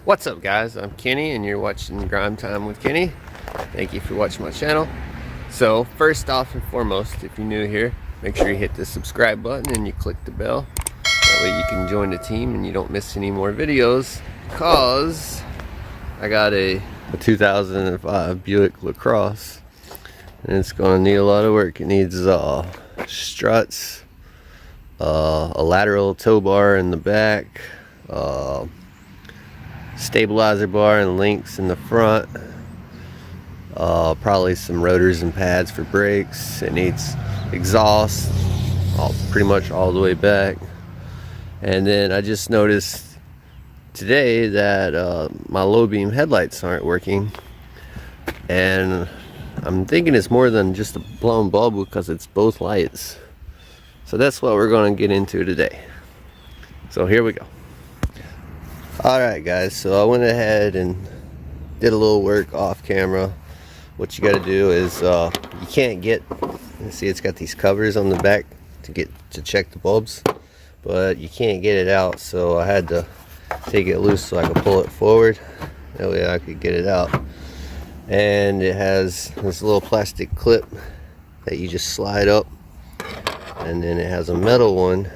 What's up, guys? I'm Kenny and you're watching Grime Time with Kenny. Thank you for watching my channel. So first off and foremost, if you're new here, make sure you hit the subscribe button and you click the bell. That way you can join the team and you don't miss any more videos, because I got a 2005 Buick LaCrosse and it's gonna need a lot of work. It needs struts, a lateral tow bar in the back, stabilizer bar and links in the front, probably some rotors and pads for brakes. It needs exhaust pretty much all the way back. And then I just noticed today that my low beam headlights aren't working, and I'm thinking it's more than just a blown bulb because it's both lights. So that's what we're going to get into today. So here we go. Alright guys, so I went ahead and did a little work off camera. What you got to do is you can't get, see it's got these covers on the back to check the bulbs, but you can't get it out, so I had to take it loose so I could pull it forward. That way I could get it out. And it has this little plastic clip that you just slide up, and then it has a metal one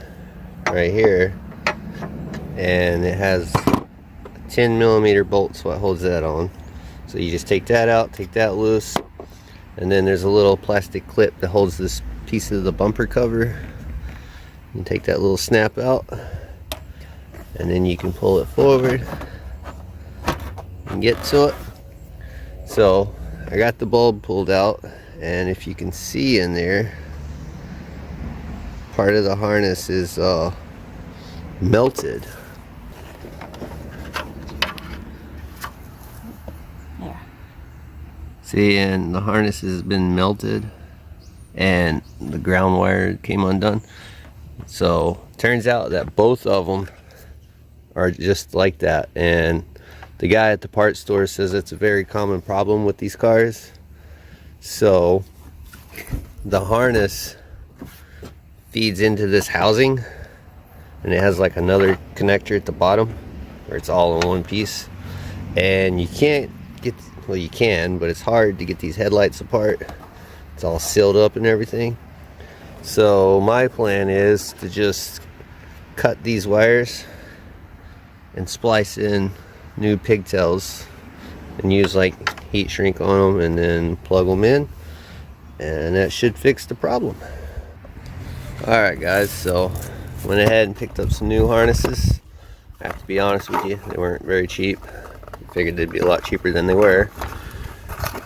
right here, and it has a 10mm bolt, so it holds that on. So you just take that out, take that loose, and then there's a little plastic clip that holds this piece of the bumper cover. You take that little snap out, and then you can pull it forward and get to it. So I got the bulb pulled out, and if you can see in there, part of the harness is melted. See, and the harness has been melted and the ground wire came undone. So turns out that both of them are just like that, and the guy at the parts store says it's a very common problem with these cars. So the harness feeds into this housing, and it has like another connector at the bottom where it's all in one piece, and you can't get, well you can, but it's hard to get these headlights apart. It's all sealed up and everything. So my plan is to just cut these wires and splice in new pigtails and use like heat shrink on them and then plug them in, and that should fix the problem. Alright guys, so went ahead and picked up some new harnesses. I have to be honest with you, they weren't very cheap. I figured they'd be a lot cheaper than they were.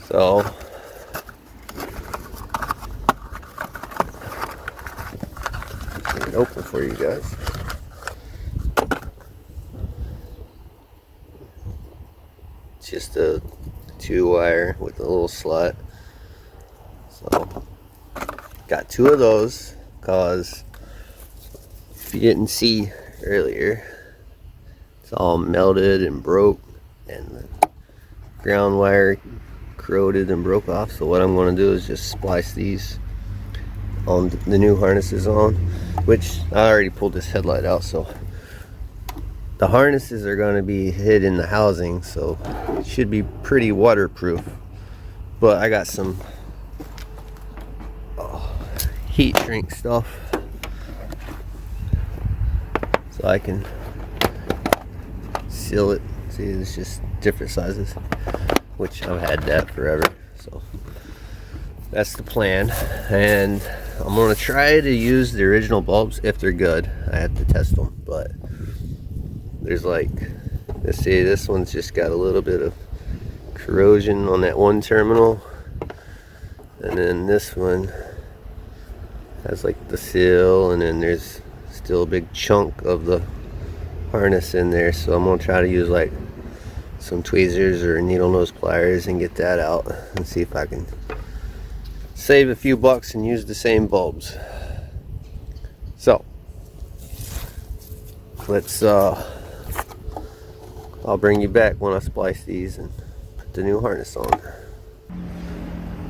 So get it open for you guys. It's just a 2-wire with a little slot. So got 2 of those, because if you didn't see earlier, it's all melted and broke, and the ground wire corroded and broke off. So what I'm going to do is just splice these on the new harnesses on, which I already pulled this headlight out, so the harnesses are going to be hid in the housing, so it should be pretty waterproof. But I got some heat shrink stuff so I can seal it. See, it's just different sizes, which I've had that forever. So that's the plan, and I'm gonna try to use the original bulbs if they're good. I have to test them, but there's like, let's see, this one's just got a little bit of corrosion on that one terminal, and then this one has like the seal, and then there's still a big chunk of the harness in there. So I'm gonna try to use like some tweezers or needle nose pliers and get that out and see if I can save a few bucks and use the same bulbs. So let's I'll bring you back when I splice these and put the new harness on.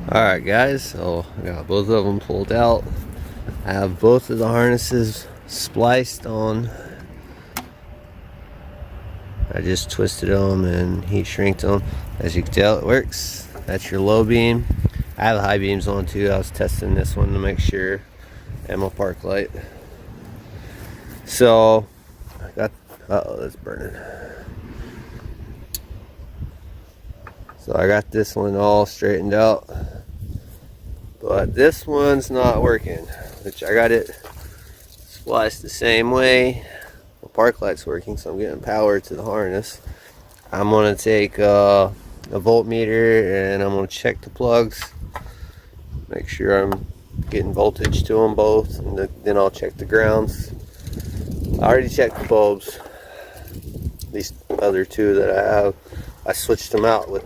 Alright guys, so I got both of them pulled out. I have both of the harnesses spliced on. I just twisted them and heat shrinked them. As you can tell, it works. That's your low beam. I have high beams on too. I was testing this one to make sure. And my park light. So I got, uh-oh, that's burning. So I got this one all straightened out, but this one's not working, which I got it spliced the same way. The park light's working, so I'm getting power to the harness. I'm gonna take a voltmeter and I'm gonna check the plugs, make sure I'm getting voltage to them both, and then I'll check the grounds. I already checked the bulbs. These other two that I have, I switched them out with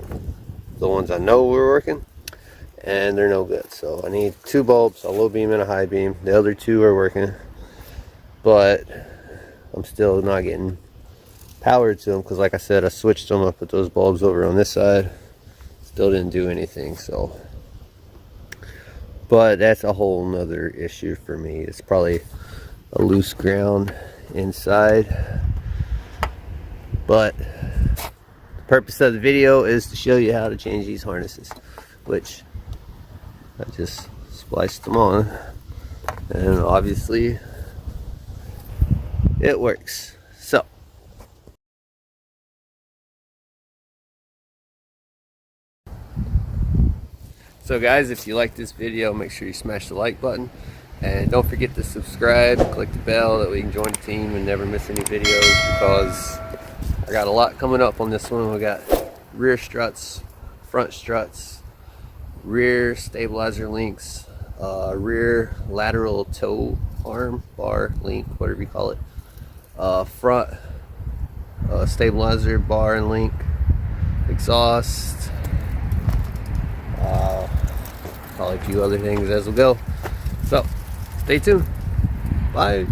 the ones I know were working, and they're no good. So I need two bulbs, a low beam and a high beam. The other two are working, but I'm still not getting power to them because, like I said, I switched them. I put those bulbs over on this side, still didn't do anything. So, but that's a whole nother issue for me. It's probably a loose ground inside, but the purpose of the video is to show you how to change these harnesses, which I just spliced them on, and obviously it works. So guys, if you like this video, make sure you smash the like button, and don't forget to subscribe, click the bell, that we can join the team and never miss any videos, because I got a lot coming up on this one. We got rear struts, front struts, rear stabilizer links, rear lateral toe arm bar link, whatever you call it, front stabilizer bar and link, exhaust, probably a few other things as we go. So stay tuned. Bye.